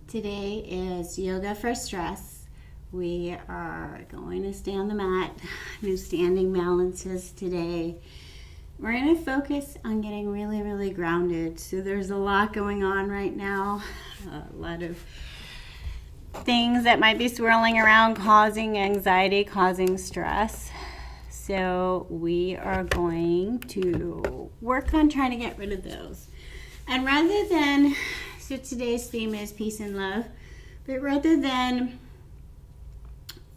Today is yoga for stress. We are going to stay on the mat, do standing balances today. We're going to focus on getting really, really grounded. So there's a lot going on right now, a lot of things that might be swirling around, causing anxiety, causing stress. So we are going to work on trying to get rid of those. And rather than, so today's theme is peace and love, but rather than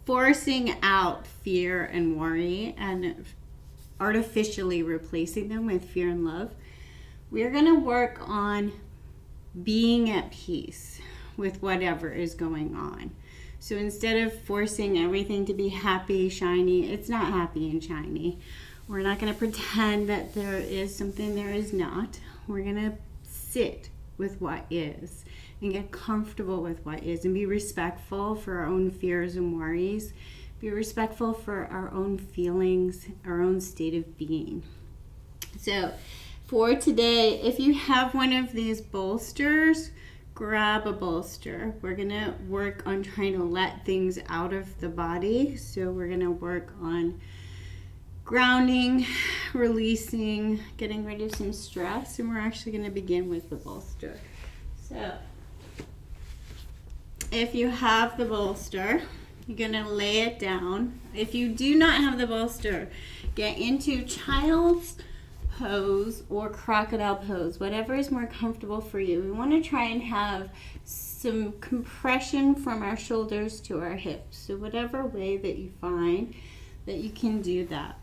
forcing out fear and worry and artificially replacing them with fear and love, we're going to work on being at peace with whatever is going on. So instead of forcing everything to be happy, shiny, it's not happy and shiny. We're not going to pretend that there is something there is not. We're going to sit with what is and get comfortable with what is and be respectful for our own fears and worries. Be respectful for our own feelings, our own state of being. So for today, if you have one of these bolsters, grab a bolster. We're going to work on trying to let things out of the body. So we're going to work on grounding, releasing, getting rid of some stress, and we're actually going to begin with the bolster. So if you have the bolster, you're going to lay it down. If you do not have the bolster, get into child's pose or crocodile pose, whatever is more comfortable for you. We want to try and have some compression from our shoulders to our hips. So whatever way that you find that you can do that.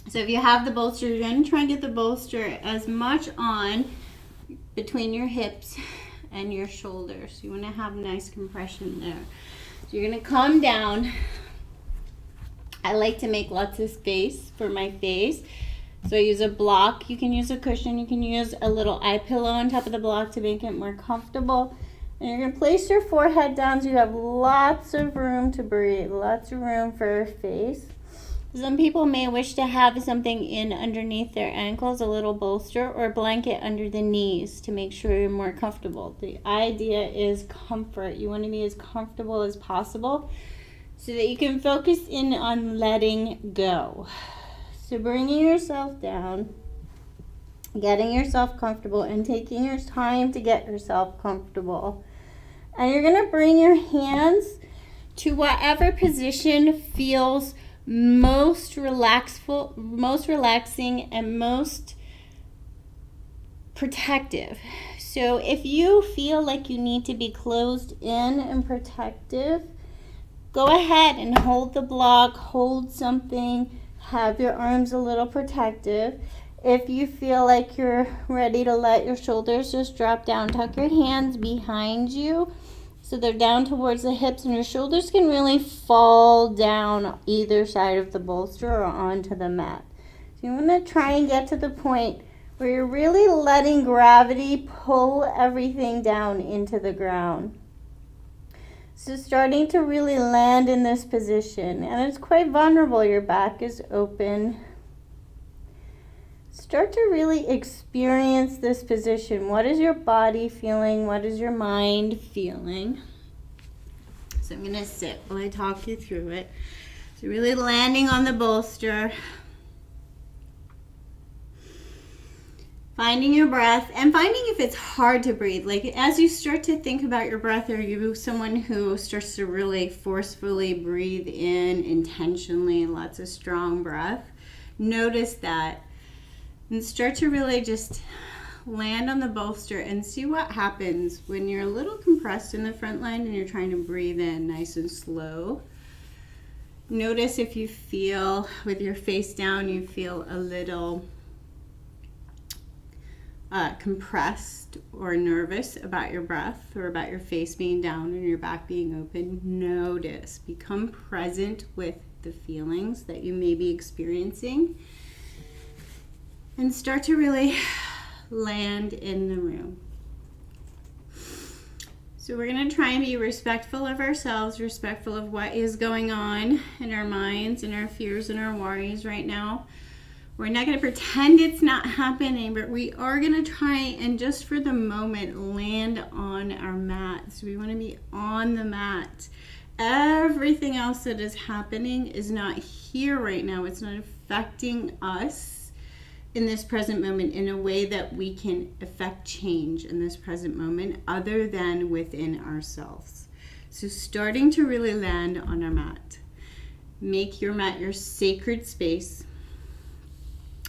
So if you have the bolster, you're going to try and get the bolster as much on between your hips and your shoulders. You want to have nice compression there. So you're going to come down. I like to make lots of space for my face. So I use a block. You can use a cushion. You can use a little eye pillow on top of the block to make it more comfortable. And you're going to place your forehead down so you have lots of room to breathe, lots of room for your face. Some people may wish to have something in underneath their ankles, a little bolster or blanket under the knees to make sure you're more comfortable. The idea is comfort. You want to be as comfortable as possible so that you can focus in on letting go. So bringing yourself down, getting yourself comfortable, and taking your time to get yourself comfortable. And you're going to bring your hands to whatever position feels most relaxing and most protective. So if you feel like you need to be closed in and protective, go ahead and hold the block, hold something, have your arms a little protective. If you feel like you're ready to let your shoulders just drop down, tuck your hands behind you so they're down towards the hips, and your shoulders can really fall down either side of the bolster or onto the mat. So you want to try and get to the point where you're really letting gravity pull everything down into the ground. So starting to really land in this position, and it's quite vulnerable. Your back is open. Start to really experience this position. What is your body feeling? What is your mind feeling? So I'm going to sit while I talk you through it. So really landing on the bolster. Finding your breath and finding if it's hard to breathe. Like as you start to think about your breath, are you someone who starts to really forcefully breathe in intentionally, lots of strong breath? Notice that and start to really just land on the bolster and see what happens when you're a little compressed in the front line and you're trying to breathe in nice and slow. Notice if you feel with your face down, you feel a little compressed or nervous about your breath or about your face being down and your back being open. Notice, become present with the feelings that you may be experiencing and start to really land in the room. So we're going to try and be respectful of ourselves, respectful of what is going on in our minds and our fears and our worries right now. We're not going to pretend it's not happening, but we are going to try and just for the moment land on our mat. So we want to be on the mat. Everything else that is happening is not here right now. It's not affecting us in this present moment in a way that we can affect change in this present moment other than within ourselves. So starting to really land on our mat. Make your mat your sacred space.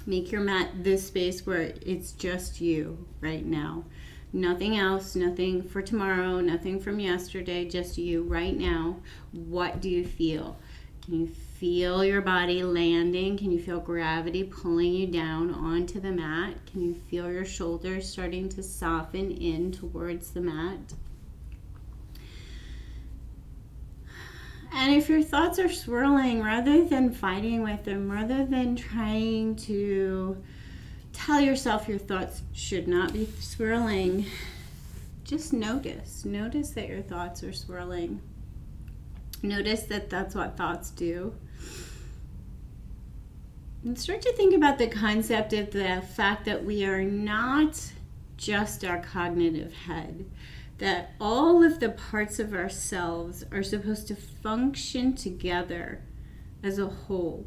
Make your mat this space where it's just you right now. Nothing else, nothing for tomorrow, nothing from yesterday, just you right now. What do you feel? Can you feel your body landing? Can you feel gravity pulling you down onto the mat? Can you feel your shoulders starting to soften in towards the mat? And if your thoughts are swirling, rather than fighting with them, rather than trying to tell yourself your thoughts should not be swirling, just notice. Notice that your thoughts are swirling. Notice that that's what thoughts do. And start to think about the concept of the fact that we are not just our cognitive head. That all of the parts of ourselves are supposed to function together as a whole.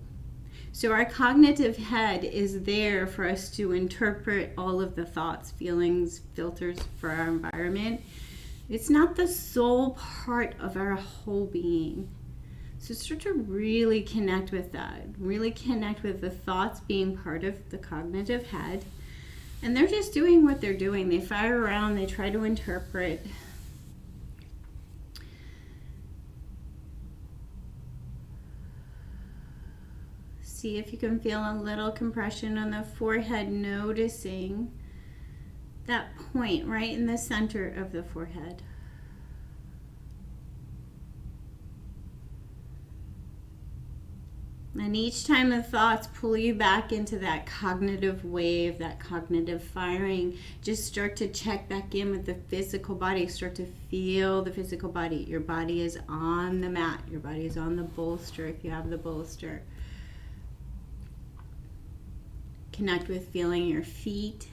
So our cognitive head is there for us to interpret all of the thoughts, feelings, filters for our environment. It's not the sole part of our whole being. So start to really connect with that. Really connect with the thoughts being part of the cognitive head. And they're just doing what they're doing. They fire around, they try to interpret. See if you can feel a little compression on the forehead, noticing that point right in the center of the forehead. And each time the thoughts pull you back into that cognitive wave, that cognitive firing, just start to check back in with the physical body. Start to feel the physical body. Your body is on the mat. Your body is on the bolster if you have the bolster. Connect with feeling your feet.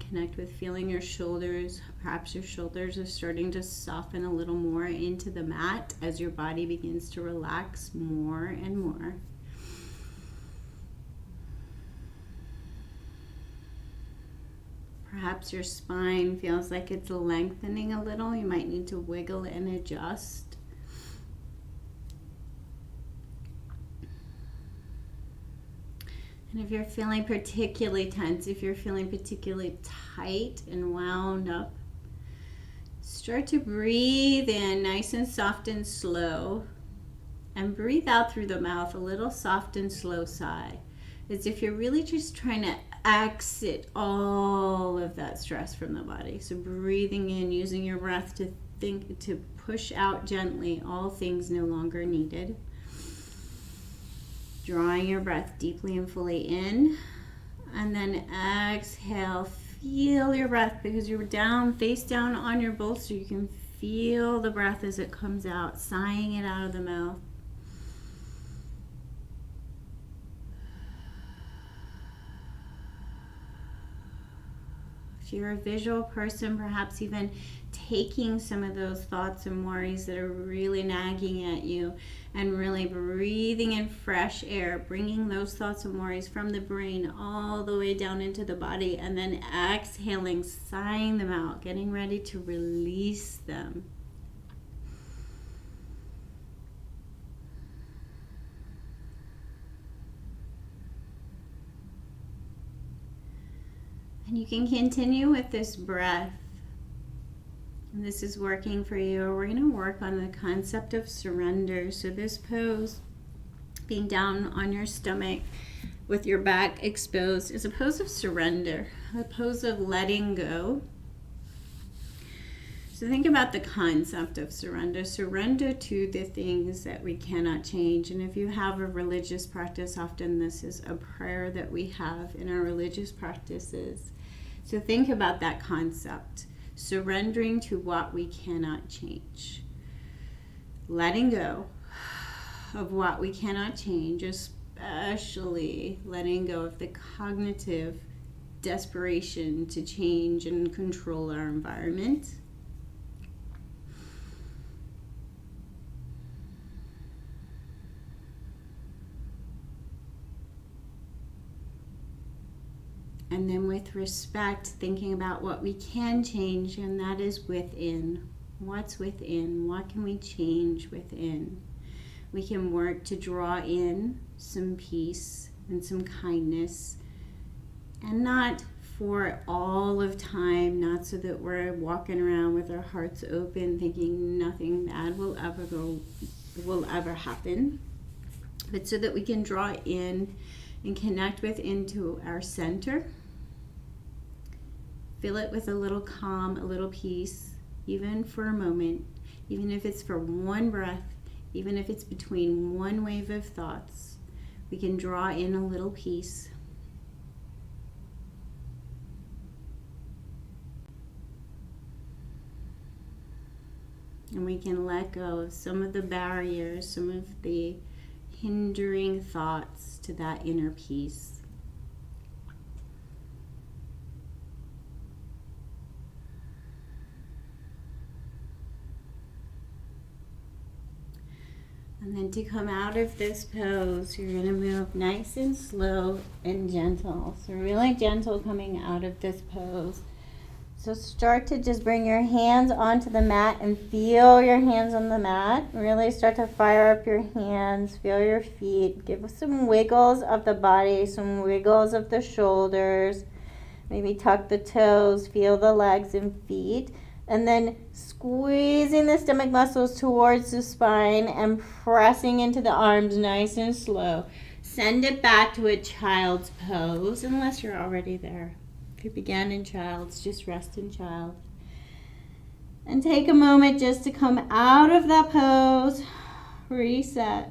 Connect with feeling your shoulders. Perhaps your shoulders are starting to soften a little more into the mat as your body begins to relax more and more. Perhaps your spine feels like it's lengthening a little. You might need to wiggle and adjust. And if you're feeling particularly tense, if you're feeling particularly tight and wound up, start to breathe in nice and soft and slow. And breathe out through the mouth, a little soft and slow sigh. As if you're really just trying to exit all of that stress from the body. So breathing in, using your breath to push out gently all things no longer needed. Drawing your breath deeply and fully in. And then exhale. Feel your breath because you're down, face down on your bolster. You can feel the breath as it comes out, sighing it out of the mouth. If you're a visual person, perhaps even taking some of those thoughts and worries that are really nagging at you and really breathing in fresh air, bringing those thoughts and worries from the brain all the way down into the body, and then exhaling, sighing them out, getting ready to release them. And you can continue with this breath. And this is working for you. We're going to work on the concept of surrender. So this pose, being down on your stomach with your back exposed, is a pose of surrender, a pose of letting go. So think about the concept of surrender. Surrender to the things that we cannot change. And if you have a religious practice, often this is a prayer that we have in our religious practices. So think about that concept. Surrendering to what we cannot change. Letting go of what we cannot change. Just especially letting go of the cognitive desperation to change and control our environment. And then with respect, thinking about what we can change, and that is within. What's within? What can we change within? We can work to draw in some peace and some kindness, and not for all of time, not so that we're walking around with our hearts open thinking nothing bad will ever happen, but so that we can draw in and connect into our center. Fill it with a little calm, a little peace, even for a moment, even if it's for one breath, even if it's between one wave of thoughts. We can draw in a little peace. And we can let go of some of the barriers, some of the hindering thoughts to that inner peace. And then to come out of this pose, you're going to move nice and slow and gentle. So really gentle coming out of this pose. So start to just bring your hands onto the mat and feel your hands on the mat. Really start to fire up your hands, feel your feet. Give some wiggles of the body, some wiggles of the shoulders. Maybe tuck the toes, feel the legs and feet. And then squeezing the stomach muscles towards the spine and pressing into the arms nice and slow. Send it back to a child's pose, unless you're already there. If you began in child's, just rest in child. And take a moment just to come out of that pose, reset.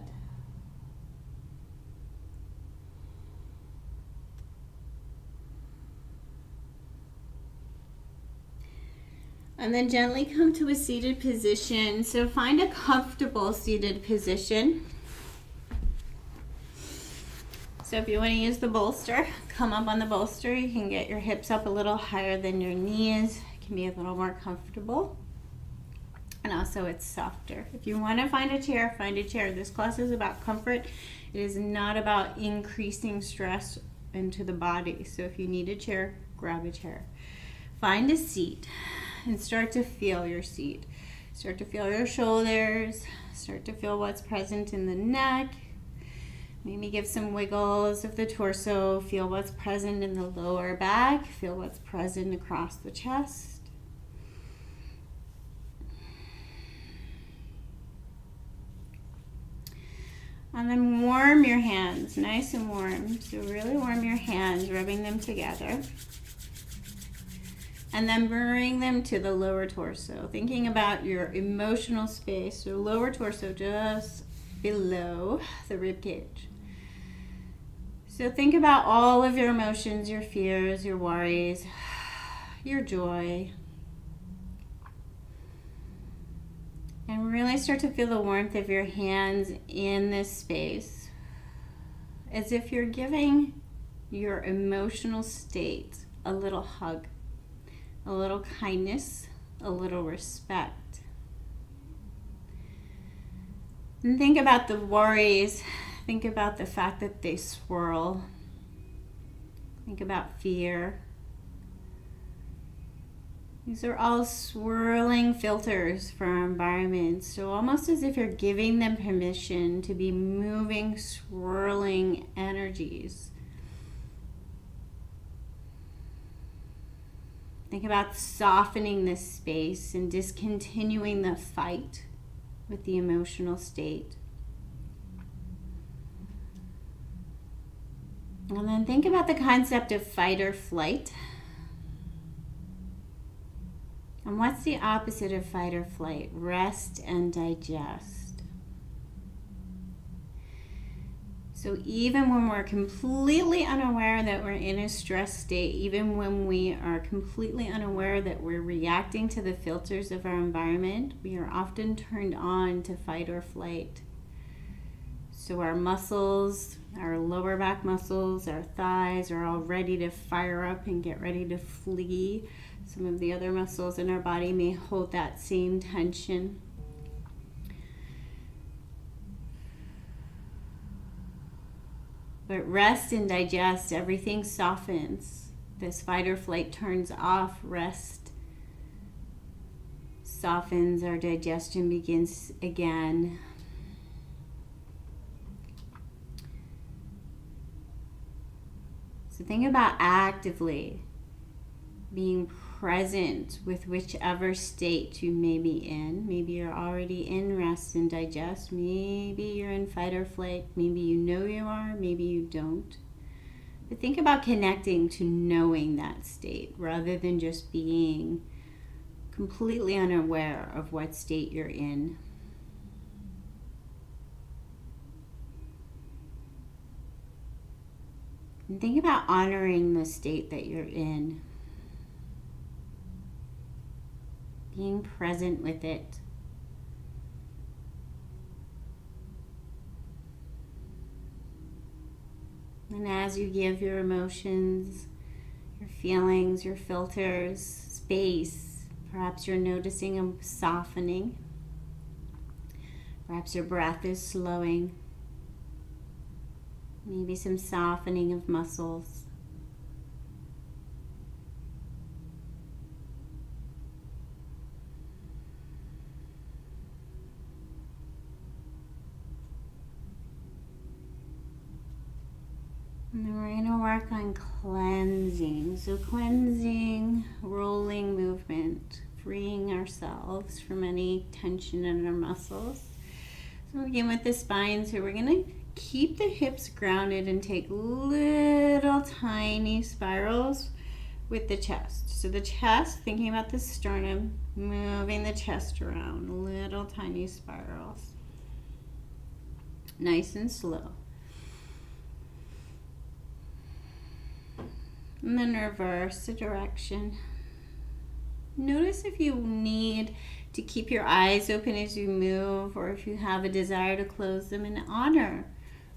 And then gently come to a seated position. So find a comfortable seated position. So if you want to use the bolster, come up on the bolster. You can get your hips up a little higher than your knees. It can be a little more comfortable. And also it's softer. If you want to find a chair, find a chair. This class is about comfort. It is not about increasing stress into the body. So if you need a chair, grab a chair. Find a seat. And start to feel your seat. Start to feel your shoulders. Start to feel what's present in the neck. Maybe give some wiggles of the torso. Feel what's present in the lower back. Feel what's present across the chest. And then warm your hands, nice and warm. So really warm your hands, rubbing them together. And then bring them to the lower torso, thinking about your emotional space. So lower torso just below the rib cage. So think about all of your emotions, your fears, your worries, your joy. And really start to feel the warmth of your hands in this space, as if you're giving your emotional state a little hug. A little kindness, a little respect. And think about the worries. Think about the fact that they swirl. Think about fear. These are all swirling filters for our environment. So almost as if you're giving them permission to be moving, swirling energies. Think about softening this space and discontinuing the fight with the emotional state. And then think about the concept of fight or flight. And what's the opposite of fight or flight? Rest and digest. So even when we're completely unaware that we're in a stress state, even when we are completely unaware that we're reacting to the filters of our environment, we are often turned on to fight or flight. So our muscles, our lower back muscles, our thighs are all ready to fire up and get ready to flee. Some of the other muscles in our body may hold that same tension. But rest and digest, everything softens. This fight or flight turns off. Rest softens, our digestion begins again. So think about actively being present with whichever state you may be in. Maybe you're already in rest and digest. Maybe you're in fight or flight. Maybe you know you are. Maybe you don't. But think about connecting to knowing that state rather than just being completely unaware of what state you're in. And think about honoring the state that you're in. Being present with it. And as you give your emotions, your feelings, your filters, space, perhaps you're noticing a softening. Perhaps your breath is slowing. Maybe some softening of muscles. And then we're going to work on cleansing. So cleansing, rolling movement, freeing ourselves from any tension in our muscles. So we'll begin with the spine. So we're going to keep the hips grounded and take little tiny spirals with the chest. So the chest, thinking about the sternum, moving the chest around, little tiny spirals. Nice and slow. And then reverse the direction. Notice if you need to keep your eyes open as you move, or if you have a desire to close them, and honor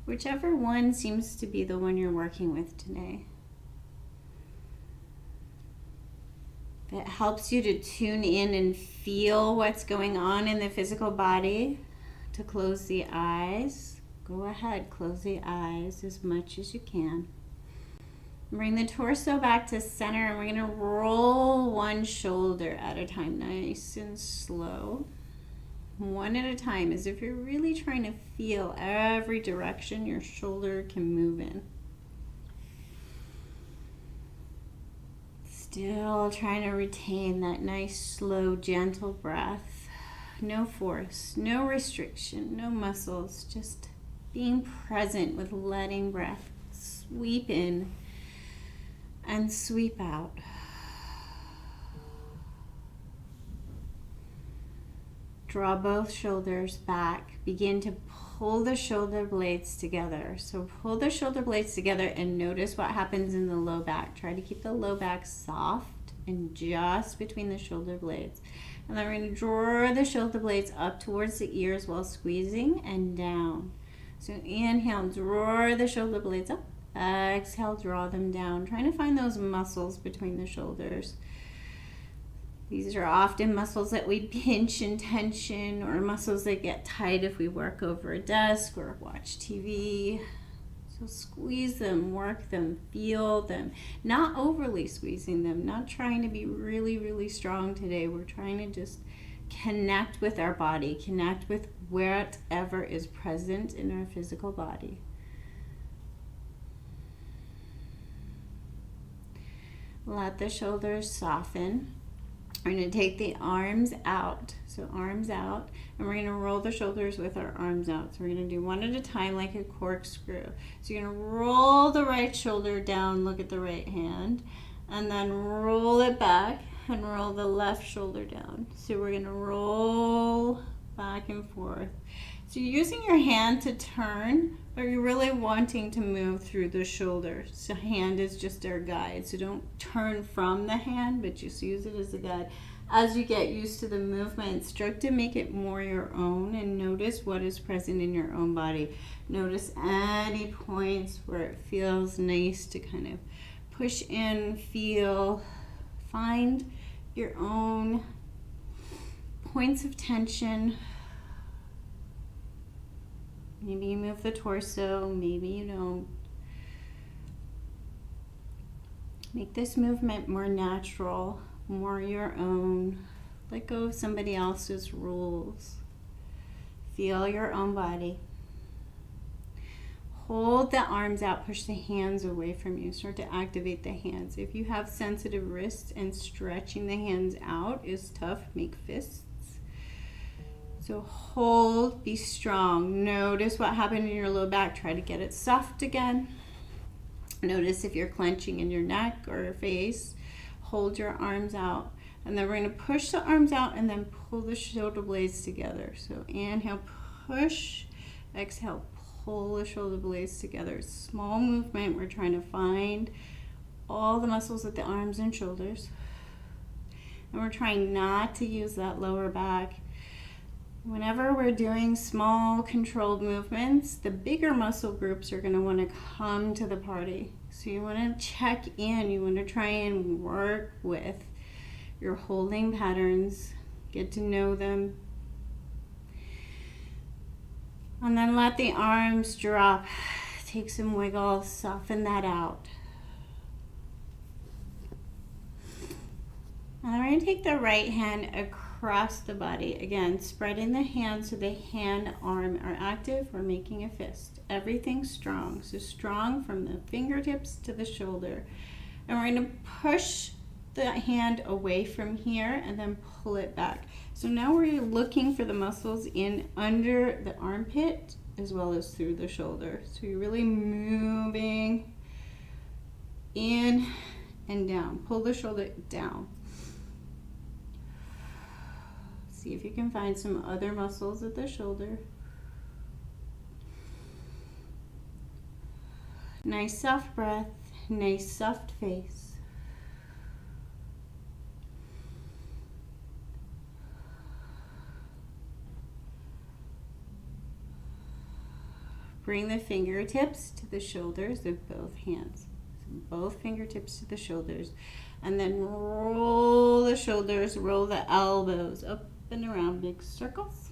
whichever one seems to be the one you're working with today. If it helps you to tune in and feel what's going on in the physical body, to close the eyes, go ahead, close the eyes as much as you can. Bring the torso back to center, and we're going to roll one shoulder at a time, nice and slow. One at a time, as if you're really trying to feel every direction your shoulder can move in. Still trying to retain that nice, slow, gentle breath. No force, no restriction, no muscles, just being present with letting breath sweep in and sweep out. Draw both shoulders back. Begin to pull the shoulder blades together. So pull the shoulder blades together and notice what happens in the low back. Try to keep the low back soft and just between the shoulder blades. And then we're going to draw the shoulder blades up towards the ears while squeezing and down. So inhale, draw the shoulder blades up. Exhale, draw them down. Trying to find those muscles between the shoulders. These are often muscles that we pinch and tension, or muscles that get tight if we work over a desk or watch TV. So squeeze them, work them, feel them. Not overly squeezing them, not trying to be really, really strong today. We're trying to just connect with our body, connect with whatever is present in our physical body. Let the shoulders soften. We're going to take the arms out, so arms out, and we're going to roll the shoulders with our arms out. So we're going to do one at a time like a corkscrew. So you're going to roll the right shoulder down, look at the right hand, and then roll it back and roll the left shoulder down. So we're going to roll back and forth. So you're using your hand to turn, but you're really wanting to move through the shoulder. So hand is just our guide. So don't turn from the hand, but just use it as a guide. As you get used to the movement, start to make it more your own and notice what is present in your own body. Notice any points where it feels nice to kind of push in, feel, find your own points of tension. Maybe you move the torso, maybe you don't. Make this movement more natural, more your own. Let go of somebody else's rules. Feel your own body. Hold the arms out, push the hands away from you. Start to activate the hands. If you have sensitive wrists and stretching the hands out is tough, make fists. So hold, be strong. Notice what happened in your low back. Try to get it soft again. Notice if you're clenching in your neck or your face. Hold your arms out. And then we're going to push the arms out and then pull the shoulder blades together. So inhale, push. Exhale, pull the shoulder blades together. Small movement. We're trying to find all the muscles at the arms and shoulders. And we're trying not to use that lower back. Whenever we're doing small controlled movements, the bigger muscle groups are going to want to come to the party. So you want to check in. You want to try and work with your holding patterns. Get to know them. And then let the arms drop. Take some wiggle. Soften that out. And then we're going to take the right hand across the body. Again, spreading the hands so the hand, arm are active. We're making a fist. Everything's strong. So strong from the fingertips to the shoulder. And we're going to push the hand away from here and then pull it back. So now we're looking for the muscles in under the armpit as well as through the shoulder. So you're really moving in and down. Pull the shoulder down. See if you can find some other muscles at the shoulder. Nice soft breath, nice soft face. Bring the fingertips to the shoulders of both hands. So both fingertips to the shoulders. And then roll the shoulders, roll the elbows up and around, big circles.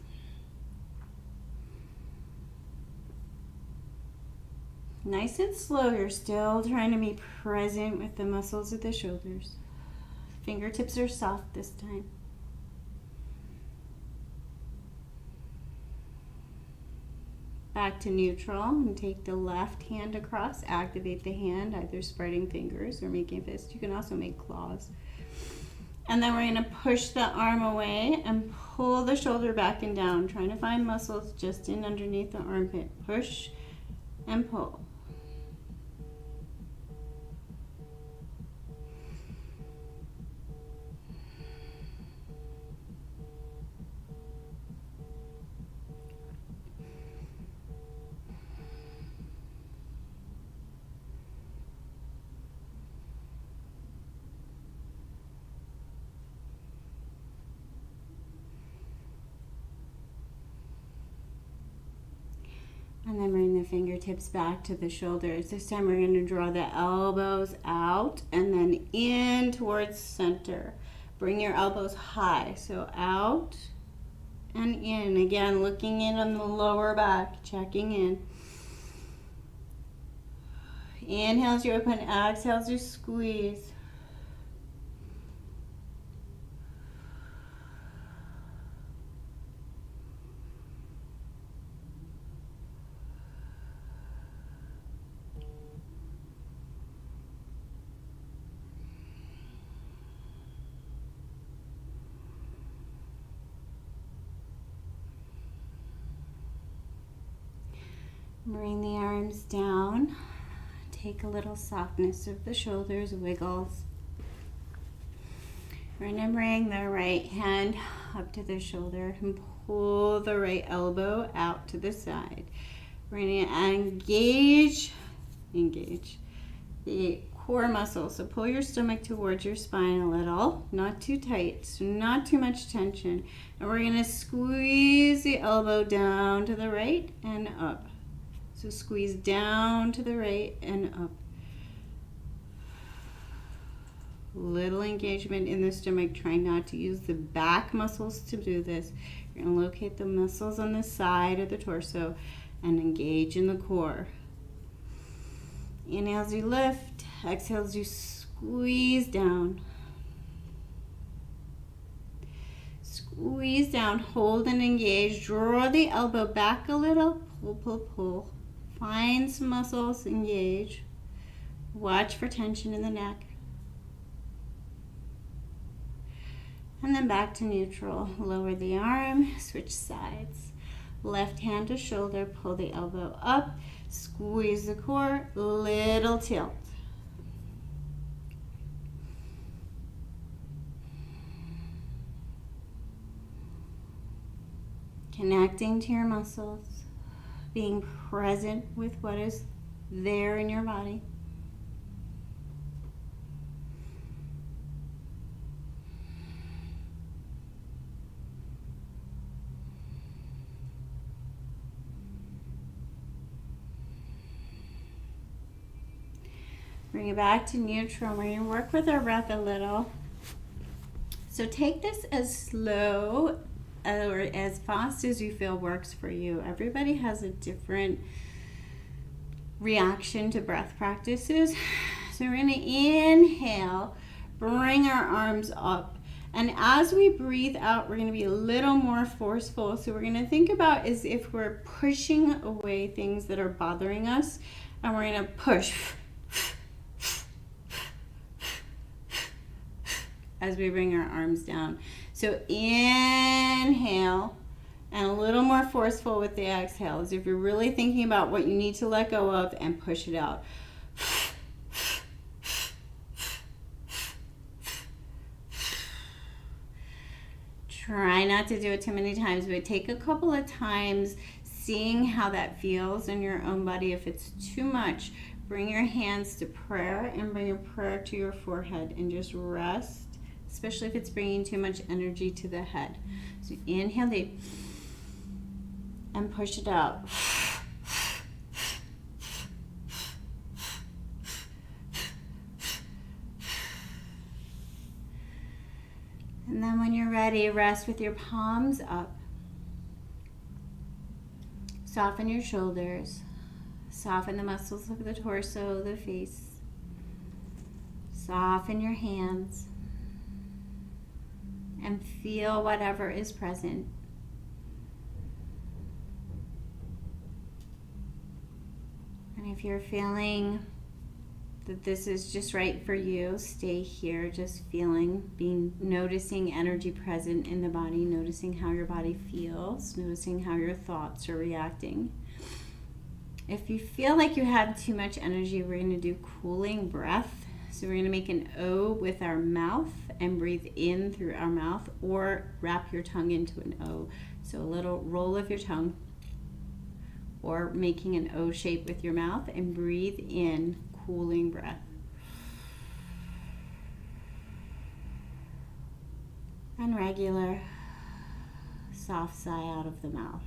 Nice and slow. You're still trying to be present with the muscles of the shoulders. Fingertips are soft this time. Back to neutral and take the left hand across. Activate the hand, either spreading fingers or making a fist. You can also make claws. And then we're going to push the arm away and pull the shoulder back and down, trying to find muscles just in underneath the armpit. Push and pull. And then bring the fingertips back to the shoulders. This time we're going to draw the elbows out and then in towards center. Bring your elbows high. So out and in. Again, looking in on the lower back, checking in. Inhale as you open, exhale as you squeeze. Bring the arms down. Take a little softness of the shoulders, wiggles. We're going to bring the right hand up to the shoulder and pull the right elbow out to the side. We're going to engage the core muscle. So pull your stomach towards your spine a little, not too tight, so not too much tension. And we're going to squeeze the elbow down to the right and up. So squeeze down to the right and up. Little engagement in the stomach. Try not to use the back muscles to do this. You're going to locate the muscles on the side of the torso and engage in the core. Inhale as you lift, exhale as you squeeze down. Squeeze down, hold and engage. Draw the elbow back a little, pull, pull, pull. Find some muscles, engage. Watch for tension in the neck. And then back to neutral. Lower the arm, switch sides. Left hand to shoulder, pull the elbow up, squeeze the core, little tilt. Connecting to your muscles, being present with what is there in your body. Bring it back to neutral. We're going to work with our breath a little. So take this as slow or as fast as you feel works for you. Everybody has a different reaction to breath practices. So we're going to inhale, bring our arms up. And as we breathe out, we're going to be a little more forceful. So we're going to think about as if we're pushing away things that are bothering us. And we're going to push as we bring our arms down. So inhale, and a little more forceful with the exhale, as if you're really thinking about what you need to let go of, and push it out. Try not to do it too many times, but take a couple of times, seeing how that feels in your own body. If it's too much, bring your hands to prayer and bring your prayer to your forehead and just rest. Especially if it's bringing too much energy to the head. So inhale deep and push it out. And then when you're ready, rest with your palms up. Soften your shoulders. Soften the muscles of the torso, the face. Soften your hands. And feel whatever is present. And if you're feeling that this is just right for you, stay here, just feeling, noticing energy present in the body, noticing how your body feels, noticing how your thoughts are reacting. If you feel like you have too much energy, we're going to do cooling breath. So we're going to make an O with our mouth and breathe in through our mouth, or wrap your tongue into an O. So a little roll of your tongue, or making an O shape with your mouth, and breathe in, cooling breath. And regular, soft sigh out of the mouth.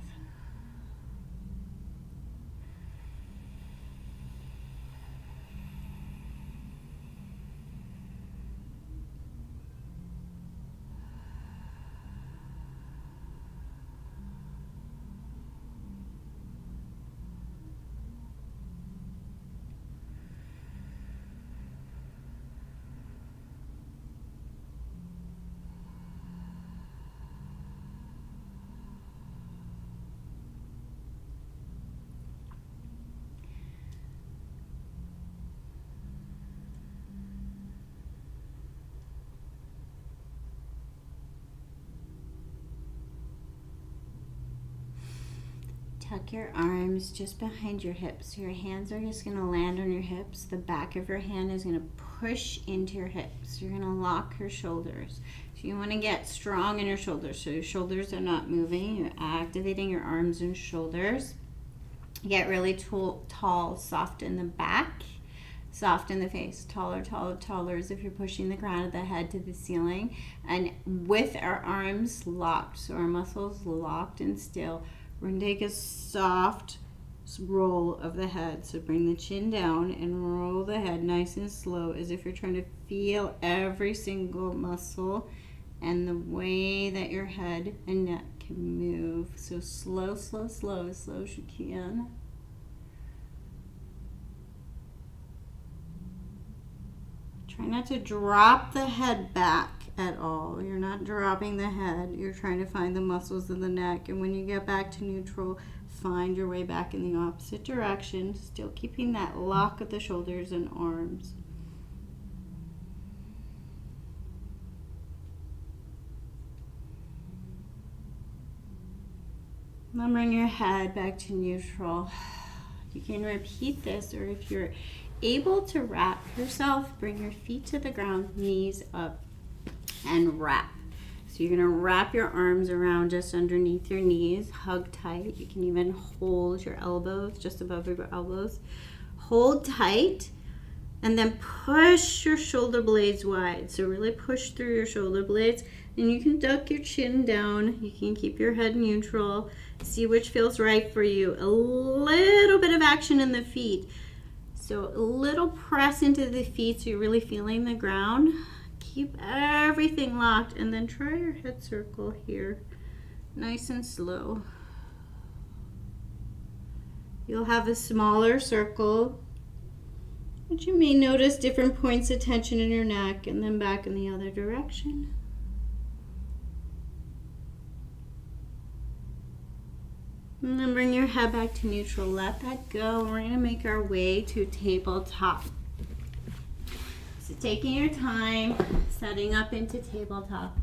Tuck your arms just behind your hips. Your hands are just going to land on your hips. The back of your hand is going to push into your hips. You're going to lock your shoulders. So you want to get strong in your shoulders. So your shoulders are not moving. You're activating your arms and shoulders. Get really tall, soft in the back. Soft in the face, taller, taller, taller, as if you're pushing the crown of the head to the ceiling. And with our arms locked, so our muscles locked and still, we're going to take a soft roll of the head. So bring the chin down and roll the head nice and slow, as if you're trying to feel every single muscle and the way that your head and neck can move. So slow, slow, slow, as slow as you can. Try not to drop the head back at all. You're not dropping the head. You're trying to find the muscles of the neck. And when you get back to neutral, find your way back in the opposite direction, still keeping that lock of the shoulders and arms. Now bring your head back to neutral. You can repeat this, or if you're able to wrap yourself, bring your feet to the ground, knees up, and wrap. So you're going to wrap your arms around just underneath your knees, hug tight. You can even hold your elbows just above your elbows. Hold tight, and then push your shoulder blades wide. So really push through your shoulder blades, and you can duck your chin down. You can keep your head neutral. See which feels right for you. A little bit of action in the feet. So a little press into the feet so you're really feeling the ground. Keep everything locked, and then try your head circle here. Nice and slow. You'll have a smaller circle, but you may notice different points of tension in your neck, and then back in the other direction. And then bring your head back to neutral. Let that go. We're going to make our way to tabletop. So taking your time, setting up into tabletop.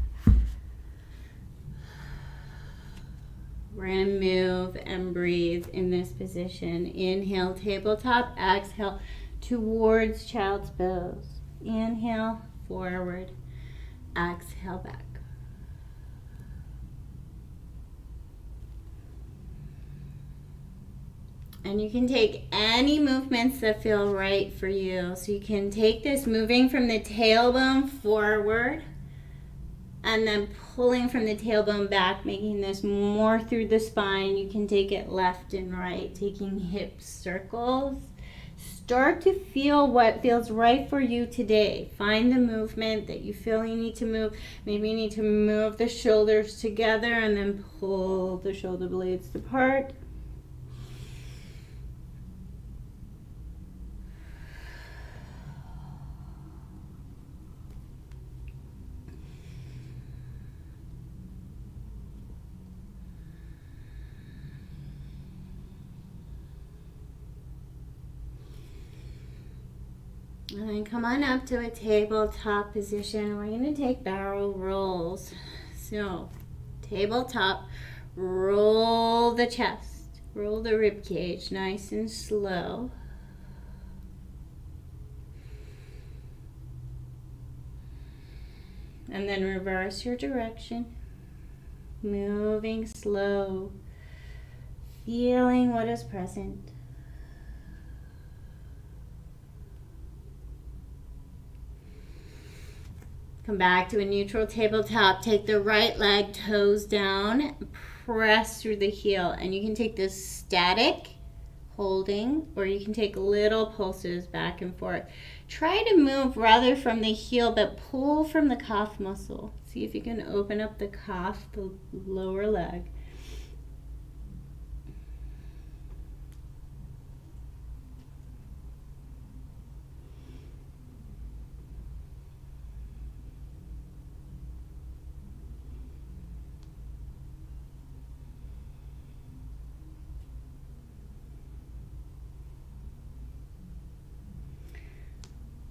We're going to move and breathe in this position. Inhale, tabletop. Exhale, towards child's pose. Inhale, forward. Exhale, back. And you can take any movements that feel right for you. So you can take this moving from the tailbone forward and then pulling from the tailbone back, making this more through the spine. You can take it left and right, taking hip circles. Start to feel what feels right for you today. Find the movement that you feel you need to move. Maybe you need to move the shoulders together and then pull the shoulder blades apart. And then come on up to a tabletop position. We're going to take barrel rolls. So, tabletop, roll the chest, roll the rib cage nice and slow. And then reverse your direction, moving slow, feeling what is present. Come back to a neutral tabletop. Take the right leg, toes down, press through the heel. And you can take this static, holding, or you can take little pulses back and forth. Try to move rather from the heel, but pull from the calf muscle. See if you can open up the calf, the lower leg.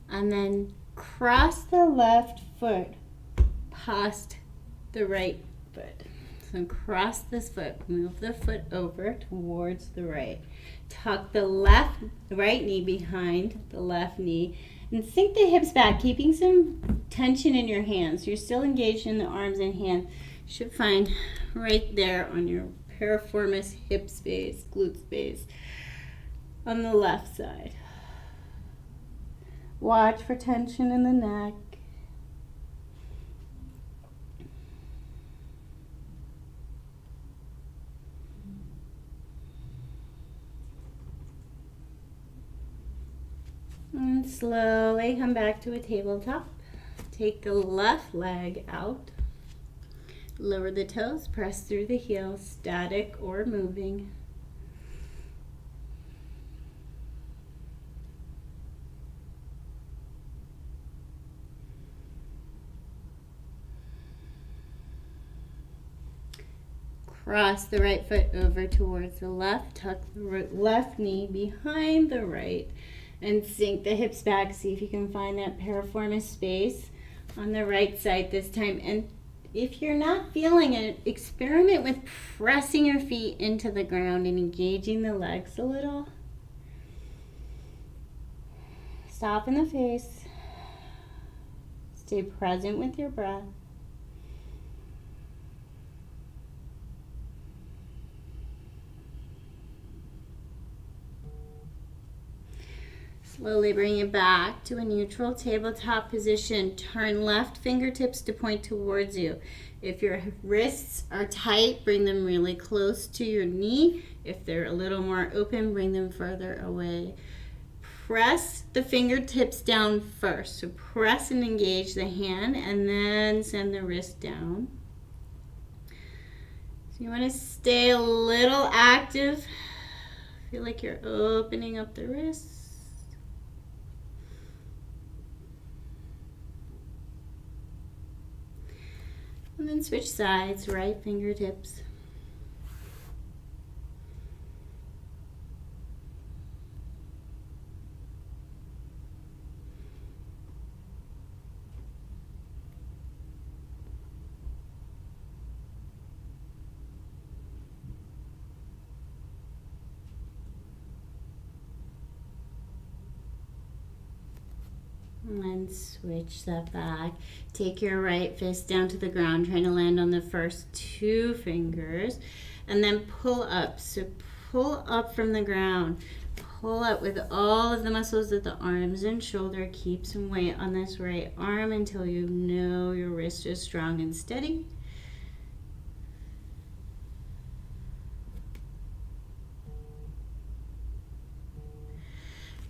And then cross the left foot past the right foot. So cross this foot, move the foot over towards the right. Tuck the right knee behind the left knee and sink the hips back, keeping some tension in your hands. You're still engaged in the arms and hands. You should find right there on your piriformis hip space, glute space on the left side. Watch for tension in the neck. And slowly come back to a tabletop. Take the left leg out. Lower the toes, press through the heels, static or moving. Cross the right foot over towards the left, tuck the left knee behind the right, and sink the hips back. See if you can find that piriformis space on the right side this time. And if you're not feeling it, experiment with pressing your feet into the ground and engaging the legs a little. Soften the face. Stay present with your breath. Slowly bring it back to a neutral tabletop position. Turn left fingertips to point towards you. If your wrists are tight, bring them really close to your knee. If they're a little more open, bring them further away. Press the fingertips down first. So press and engage the hand and then send the wrist down. So you want to stay a little active. Feel like you're opening up the wrists. And then switch sides, right fingertips. And then switch that back. Take your right fist down to the ground, trying to land on the first two fingers. And then pull up. So pull up from the ground. Pull up with all of the muscles of the arms and shoulder. Keep some weight on this right arm until you know your wrist is strong and steady.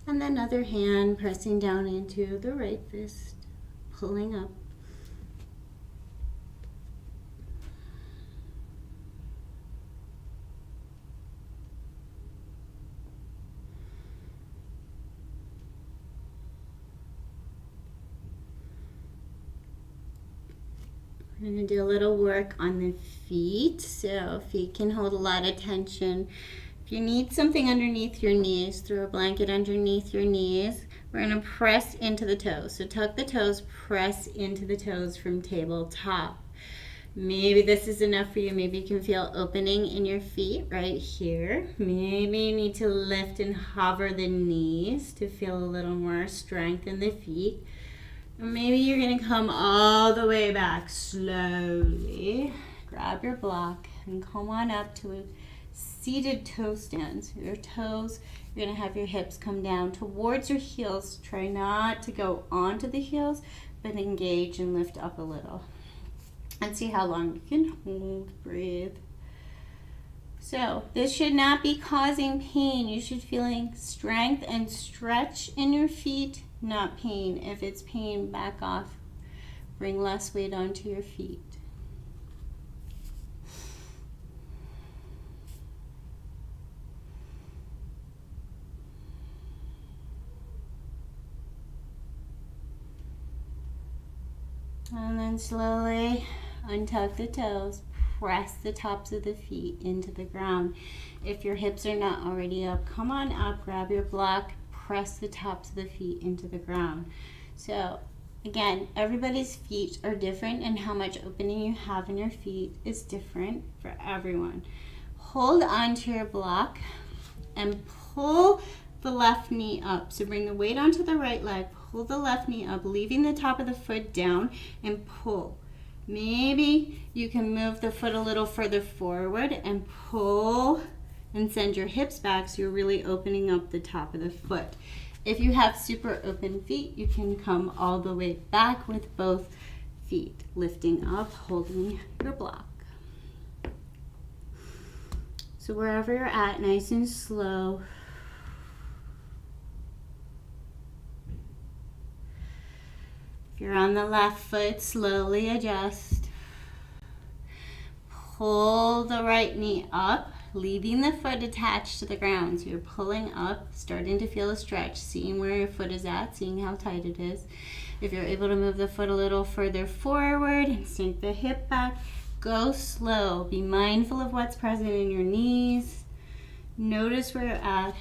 And then other hand pressing down into the right fist, pulling up. We're going to do a little work on the feet. So feet can hold a lot of tension. If you need something underneath your knees, throw a blanket underneath your knees. We're going to press into the toes. So tuck the toes, press into the toes from tabletop. Maybe this is enough for you. Maybe you can feel opening in your feet right here. Maybe you need to lift and hover the knees to feel a little more strength in the feet. Or maybe you're going to come all the way back slowly. Grab your block and come on up to a seated toe stand. So your toes, you're going to have your hips come down towards your heels. Try not to go onto the heels, but engage and lift up a little. And see how long you can hold. Breathe. So this should not be causing pain. You should feeling strength and stretch in your feet, not pain. If it's pain, back off. Bring less weight onto your feet. And then slowly untuck the toes. Press the tops of the feet into the ground. If your hips are not already up, come on up, grab your block, press the tops of the feet into the ground. So again, everybody's feet are different and how much opening you have in your feet is different for everyone. Hold on to your block and pull the left knee up. So bring the weight onto the right leg, pull the left knee up, leaving the top of the foot down and pull. Maybe you can move the foot a little further forward and pull and send your hips back so you're really opening up the top of the foot. If you have super open feet, you can come all the way back with both feet, lifting up, holding your block. So wherever you're at, nice and slow. If you're on the left foot, slowly adjust. Pull the right knee up, leaving the foot attached to the ground. So you're pulling up, starting to feel a stretch, seeing where your foot is at, seeing how tight it is. If you're able to move the foot a little further forward and sink the hip back, go slow. Be mindful of what's present in your knees. Notice where you're at.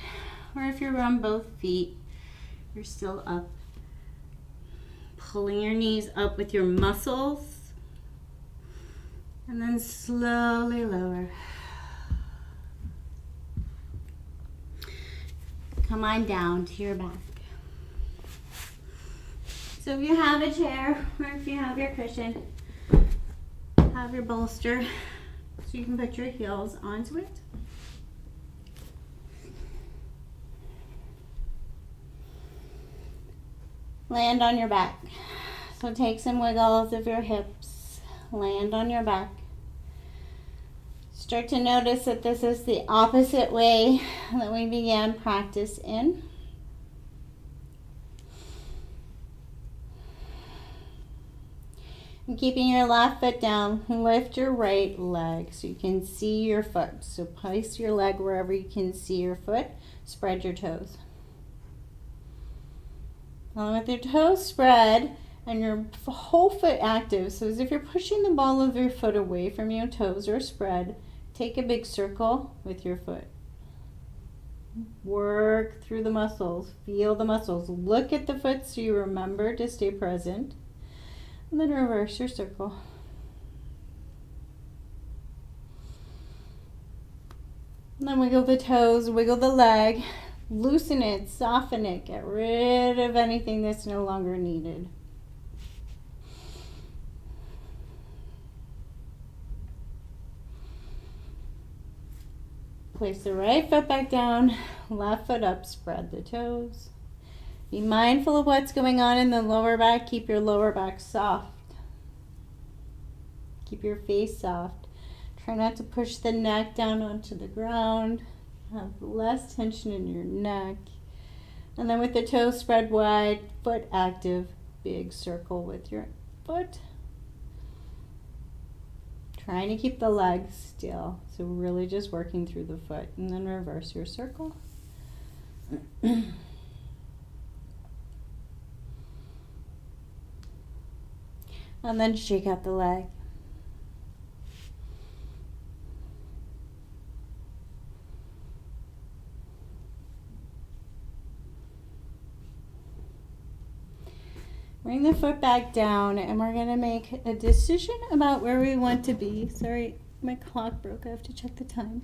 Or if you're on both feet, you're still up. Pulling your knees up with your muscles. And then slowly lower. Come on down to your back. So if you have a chair or if you have your cushion, have your bolster so you can put your heels onto it. Land on your back. So take some wiggles of your hips. Land on your back. Start to notice that this is the opposite way that we began practice in. And keeping your left foot down, lift your right leg so you can see your foot. So place your leg wherever you can see your foot. Spread your toes. And with your toes spread and your whole foot active, so as if you're pushing the ball of your foot away from your toes or spread, take a big circle with your foot. Work through the muscles. Feel the muscles. Look at the foot so you remember to stay present. And then reverse your circle. And then wiggle the toes, wiggle the leg. Loosen it, soften it, get rid of anything that's no longer needed. Place the right foot back down, left foot up, spread the toes. Be mindful of what's going on in the lower back. Keep your lower back soft. Keep your face soft. Try not to push the neck down onto the ground. Have less tension in your neck. And then with the toes spread wide, foot active, big circle with your foot. Trying to keep the legs still. So really just working through the foot. And then reverse your circle. And then shake out the leg. Bring the foot back down and we're going to make a decision about where we want to be. Sorry, my clock broke. I have to check the time.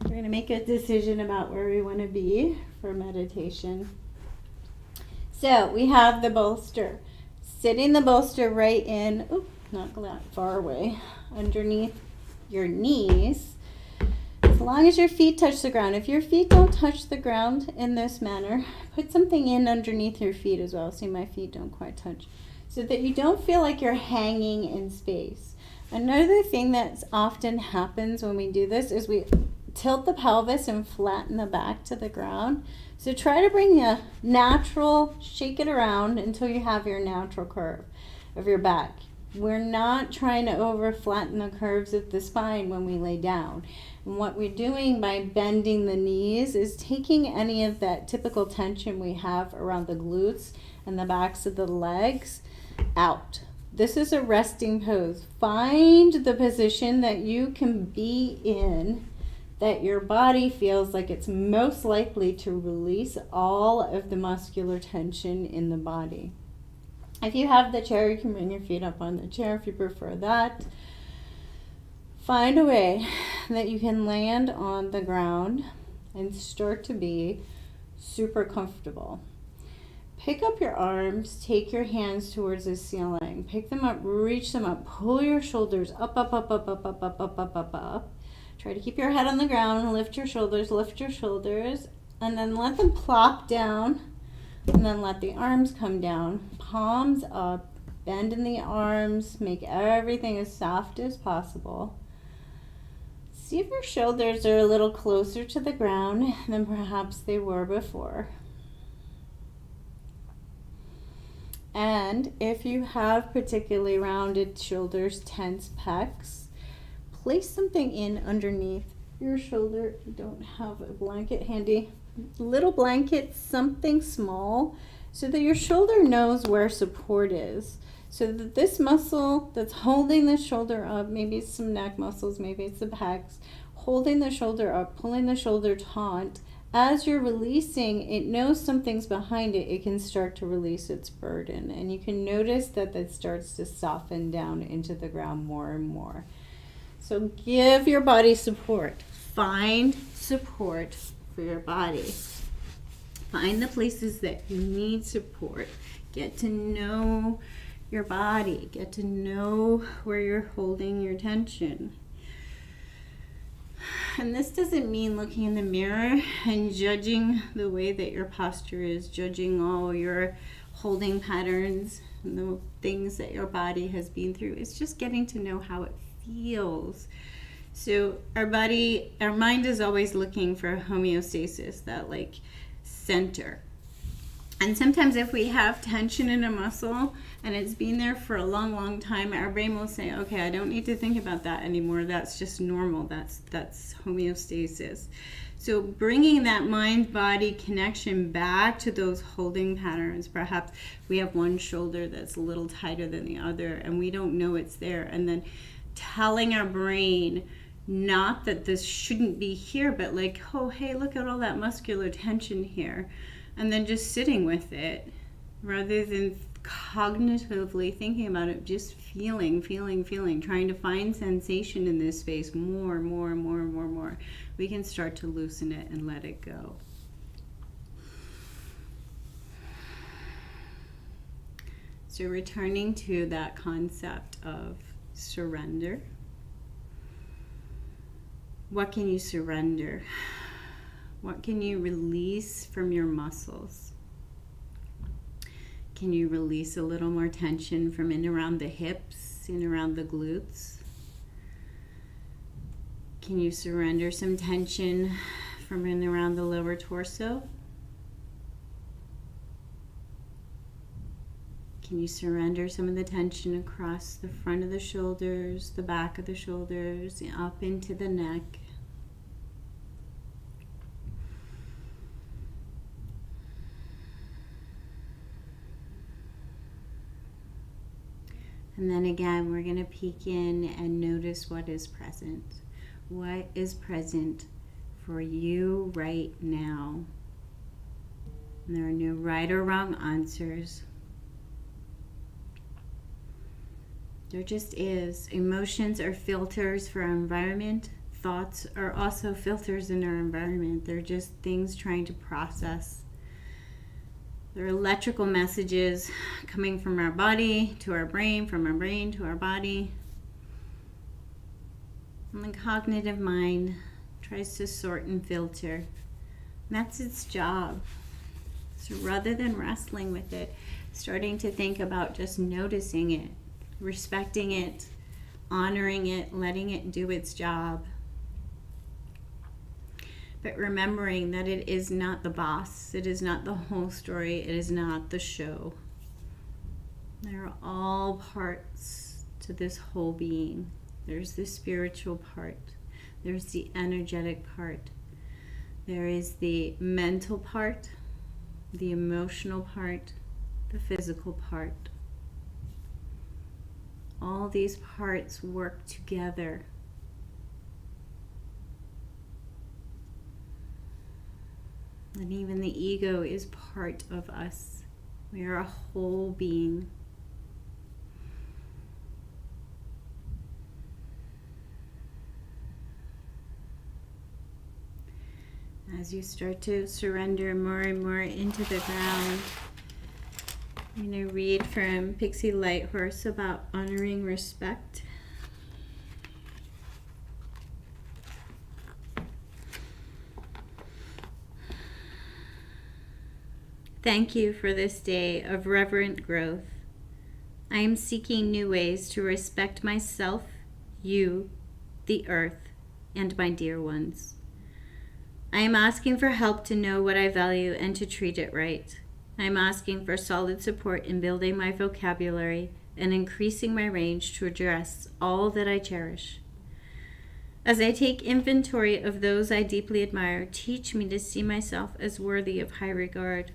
We're going to make a decision about where we want to be for meditation. So we have the bolster. Sitting the bolster right in, not that far away, underneath your knees. As long as your feet touch the ground. If your feet don't touch the ground in this manner, put something in underneath your feet as well. See, my feet don't quite touch. So that you don't feel like you're hanging in space. Another thing that often happens when we do this is we tilt the pelvis and flatten the back to the ground. So try to bring a natural, shake it around until you have your natural curve of your back. We're not trying to over flatten the curves of the spine when we lay down. And what we're doing by bending the knees is taking any of that typical tension we have around the glutes and the backs of the legs out. This is a resting pose. Find the position that you can be in that your body feels like it's most likely to release all of the muscular tension in the body. If you have the chair, you can bring your feet up on the chair if you prefer that. Find a way that you can land on the ground and start to be super comfortable. Pick up your arms, take your hands towards the ceiling. Pick them up, reach them up, pull your shoulders up, up, up, up, up, up, up, up, up, up, up. Try to keep your head on the ground, lift your shoulders, And then let them plop down. And then let the arms come down. Palms up. Bend in the arms. Make everything as soft as possible. See if your shoulders are a little closer to the ground than perhaps they were before. And if you have particularly rounded shoulders, tense pecs, place something in underneath your shoulder. If you don't have a blanket handy, little blanket, something small, so that your shoulder knows where support is. So that this muscle that's holding the shoulder up, maybe it's some neck muscles, maybe it's the pecs, holding the shoulder up, pulling the shoulder taut. As you're releasing, it knows something's behind it. It can start to release its burden. And you can notice that that starts to soften down into the ground more and more. So give your body support. Find support for your body. Find the places that you need support. Get to know your body. Get to know where you're holding your tension. And this doesn't mean looking in the mirror and judging the way that your posture is, judging all your holding patterns and the things that your body has been through. It's just getting to know how it feels. So our mind is always looking for homeostasis, that like center. And sometimes if we have tension in a muscle and it's been there for a long, long time, our brain will say, okay, I don't need to think about that anymore. That's just normal. That's homeostasis. So bringing that mind-body connection back to those holding patterns. Perhaps we have one shoulder that's a little tighter than the other and we don't know it's there. And then telling our brain, not that this shouldn't be here, but like, oh, hey, look at all that muscular tension here. And then just sitting with it rather than cognitively thinking about it, just feeling, trying to find sensation in this space more. We can start to loosen it and let it go. So returning to that concept of surrender. What can you surrender? What can you release from your muscles? Can you release a little more tension from in around the hips, in around the glutes? Can you surrender some tension from in around the lower torso? Can you surrender some of the tension across the front of the shoulders, the back of the shoulders, up into the neck? And then again, we're going to peek in and notice what is present. What is present for you right now? And there are no right or wrong answers. There just is. Emotions are filters for our environment. Thoughts are also filters in our environment. They're just things trying to process. They're electrical messages coming from our body to our brain, from our brain to our body. And the cognitive mind tries to sort and filter. And that's its job. So rather than wrestling with it, starting to think about just noticing it, respecting it, honoring it, letting it do its job. But remembering that it is not the boss, it is not the whole story, it is not the show. They're all parts to this whole being. There's the spiritual part, there's the energetic part, there is the mental part, the emotional part, the physical part. All these parts work together. And even the ego is part of us. We are a whole being. As you start to surrender more and more into the ground, I'm going to read from Pixie Lighthorse about honoring respect. Thank you for this day of reverent growth. I am seeking new ways to respect myself, you, the earth, and my dear ones. I am asking for help to know what I value and to treat it right. I am asking for solid support in building my vocabulary and increasing my range to address all that I cherish. As I take inventory of those I deeply admire, teach me to see myself as worthy of high regard.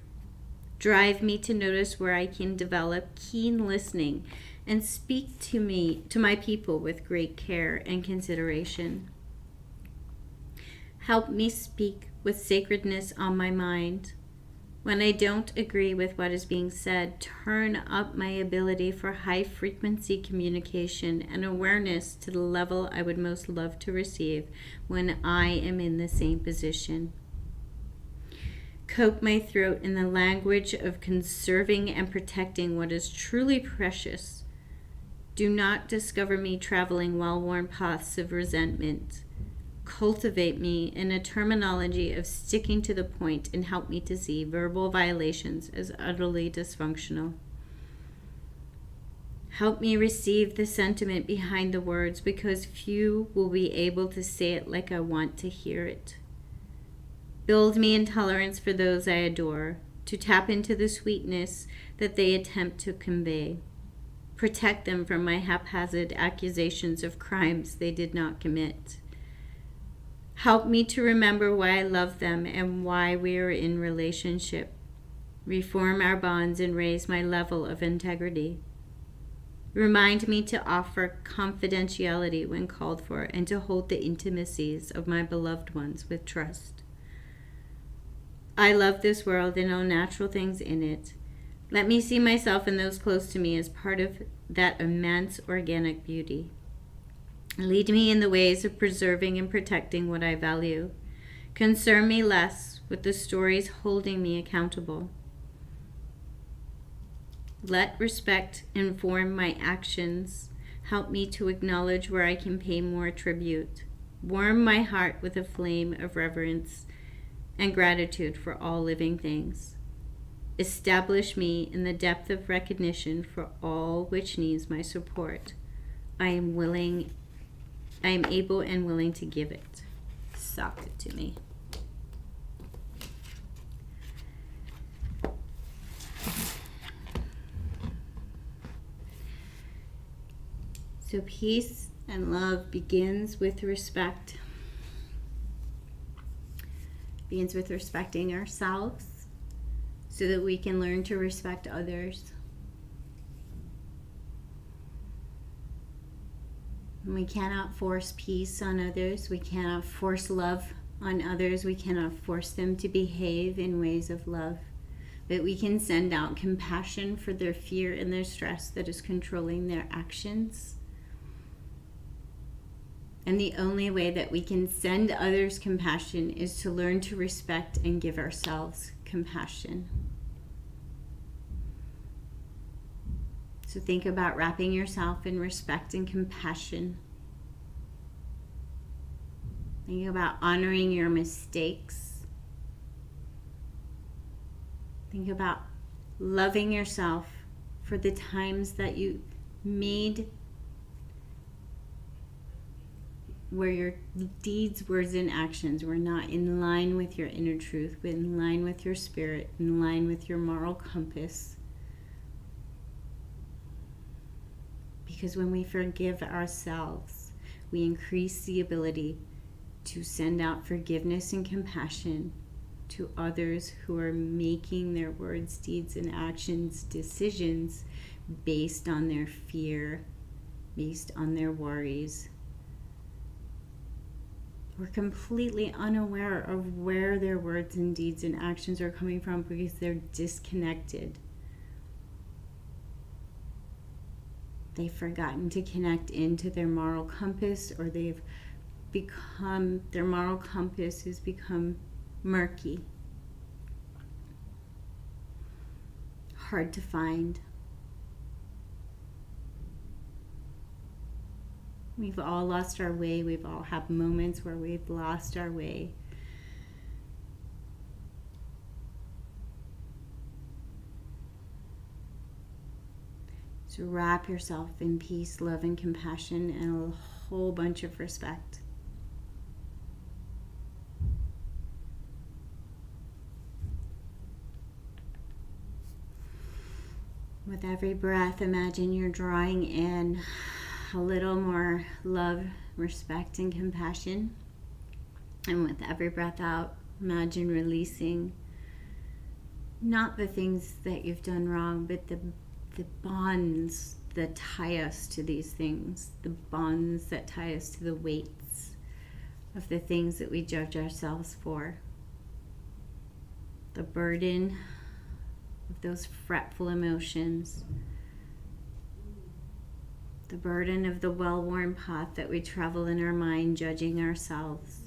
Drive me to notice where I can develop keen listening and speak to my people with great care and consideration. Help me speak with sacredness on my mind. When I don't agree with what is being said, turn up my ability for high-frequency communication and awareness to the level I would most love to receive when I am in the same position. Coat my throat in the language of conserving and protecting what is truly precious. Do not discover me traveling well-worn paths of resentment. Cultivate me in a terminology of sticking to the point and help me to see verbal violations as utterly dysfunctional. Help me receive the sentiment behind the words because few will be able to say it like I want to hear it. Build me in tolerance for those I adore, to tap into the sweetness that they attempt to convey. Protect them from my haphazard accusations of crimes they did not commit. Help me to remember why I love them and why we are in relationship. Reform our bonds and raise my level of integrity. Remind me to offer confidentiality when called for and to hold the intimacies of my beloved ones with trust. I love this world and all natural things in it. Let me see myself and those close to me as part of that immense organic beauty. Lead me in the ways of preserving and protecting what I value. Concern me less with the stories holding me accountable. Let respect inform my actions. Help me to acknowledge where I can pay more tribute. Warm my heart with a flame of reverence and gratitude for all living things. Establish me in the depth of recognition for all which needs my support. I am able and willing to give it. Sock it to me. So peace and love begins with respect. Begins with respecting ourselves so that we can learn to respect others. We cannot force peace on others. We cannot force love on others. We cannot force them to behave in ways of love. But we can send out compassion for their fear and their stress that is controlling their actions. And the only way that we can send others compassion is to learn to respect and give ourselves compassion. So think about wrapping yourself in respect and compassion. Think about honoring your mistakes. Think about loving yourself for the times that you made where your deeds, words, and actions were not in line with your inner truth, but in line with your spirit, in line with your moral compass. Because when we forgive ourselves, we increase the ability to send out forgiveness and compassion to others who are making their words, deeds, and actions decisions based on their fear, based on their worries. We're completely unaware of where their words and deeds and actions are coming from because they're disconnected. They've forgotten to connect into their moral compass, or their moral compass has become murky, hard to find. We've all lost our way. We've all had moments where we've lost our way. So wrap yourself in peace, love, and compassion, and a whole bunch of respect. With every breath, imagine you're drawing in a little more love, respect, and compassion. And with every breath out, imagine releasing not the things that you've done wrong, but the bonds that tie us to these things, the bonds that tie us to the weights of the things that we judge ourselves for, the burden of those fretful emotions, the burden of the well-worn path that we travel in our mind, judging ourselves.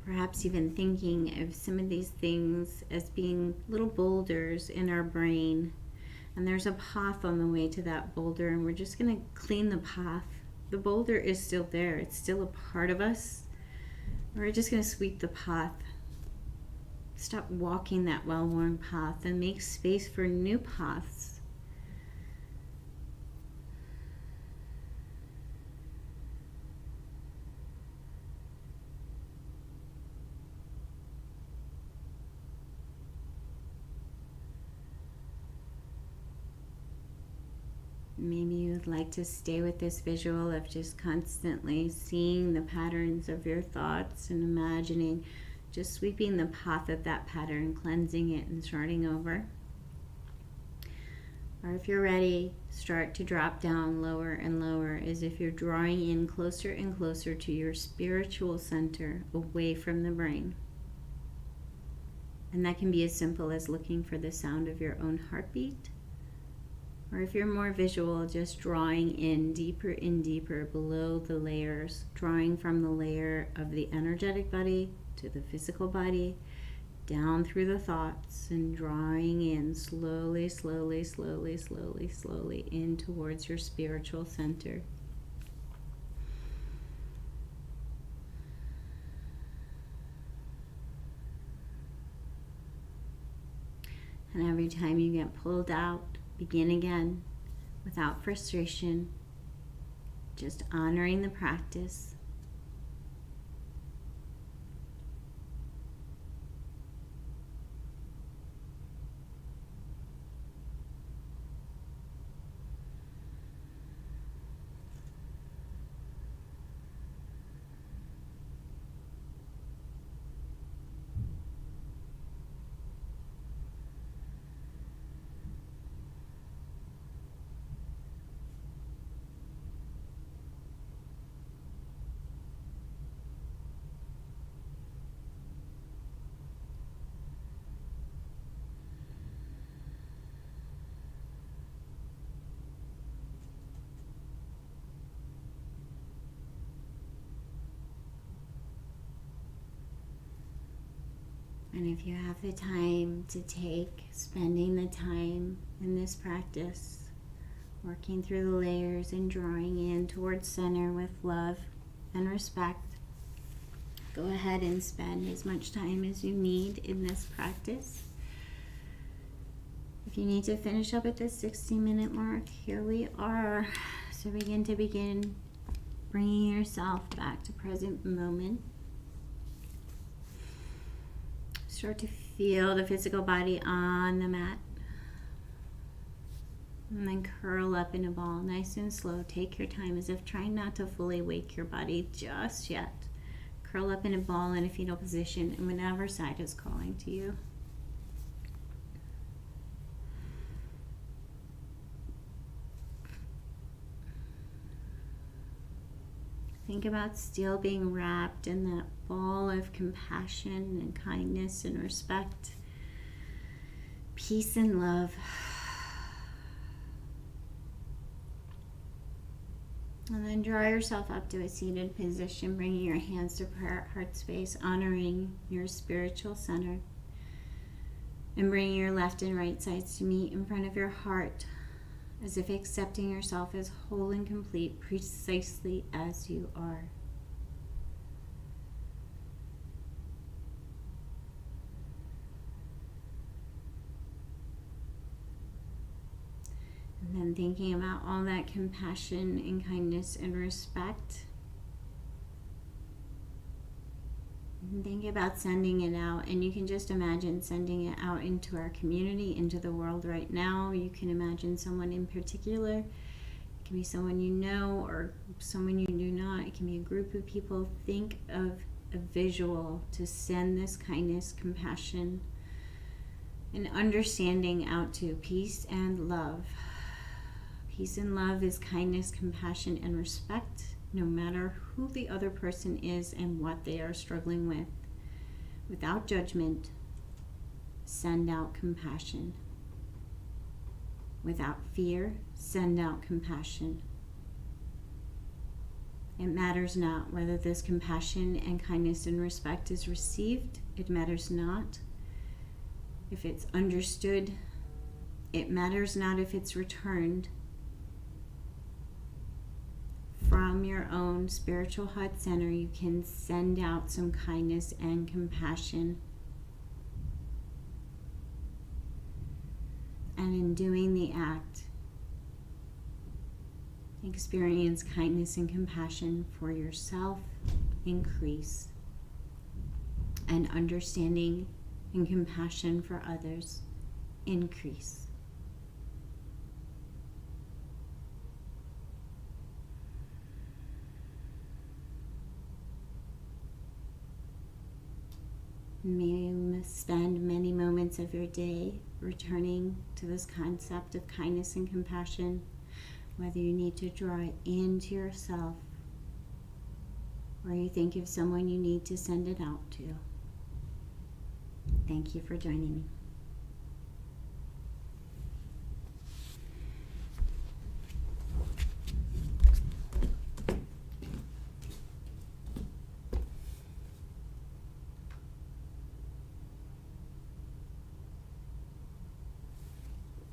Perhaps even thinking of some of these things as being little boulders in our brain. And there's a path on the way to that boulder, and we're just going to clean the path. The boulder is still there. It's still a part of us. We're just going to sweep the path. Stop walking that well-worn path and make space for new paths. Maybe you'd like to stay with this visual of just constantly seeing the patterns of your thoughts and imagining just sweeping the path of that pattern, cleansing it and starting over. Or if you're ready, start to drop down lower and lower as if you're drawing in closer and closer to your spiritual center, away from the brain. And that can be as simple as looking for the sound of your own heartbeat. Or if you're more visual, just drawing in deeper and deeper below the layers, drawing from the layer of the energetic body to the physical body, down through the thoughts, and drawing in slowly, slowly, slowly, slowly, slowly in towards your spiritual center. And every time you get pulled out, begin again without frustration, just honoring the practice. And if you have the time to take, spending the time in this practice, working through the layers and drawing in towards center with love and respect, go ahead and spend as much time as you need in this practice. If you need to finish up at the 60-minute mark, here we are. So begin bringing yourself back to present moment. Start to feel the physical body on the mat. And then curl up in a ball, nice and slow. Take your time, as if trying not to fully wake your body just yet. Curl up in a ball in a fetal position, and whatever side is calling to you. Think about still being wrapped in that ball of compassion and kindness and respect, peace and love. And then draw yourself up to a seated position, bringing your hands to prayer heart space, honoring your spiritual center. And bringing your left and right sides to meet in front of your heart, as if accepting yourself as whole and complete, precisely as you are. And then thinking about all that compassion and kindness and respect. And think about sending it out. And you can just imagine sending it out into our community, into the world right now. You can imagine someone in particular. It can be someone you know or someone you do not. It can be a group of people. Think of a visual to send this kindness, compassion, and understanding out to. Peace and love. Peace and love is kindness, compassion, and respect, no matter who the other person is and what they are struggling with. Without judgment, send out compassion. Without fear, send out compassion. It matters not whether this compassion and kindness and respect is received. It matters not if it's understood. It matters not if it's returned. From your own spiritual heart center, you can send out some kindness and compassion. And in doing the act, experience kindness and compassion for yourself increase, and understanding and compassion for others increase. May you spend many moments of your day returning to this concept of kindness and compassion, whether you need to draw it into yourself or you think of someone you need to send it out to. Thank you for joining me.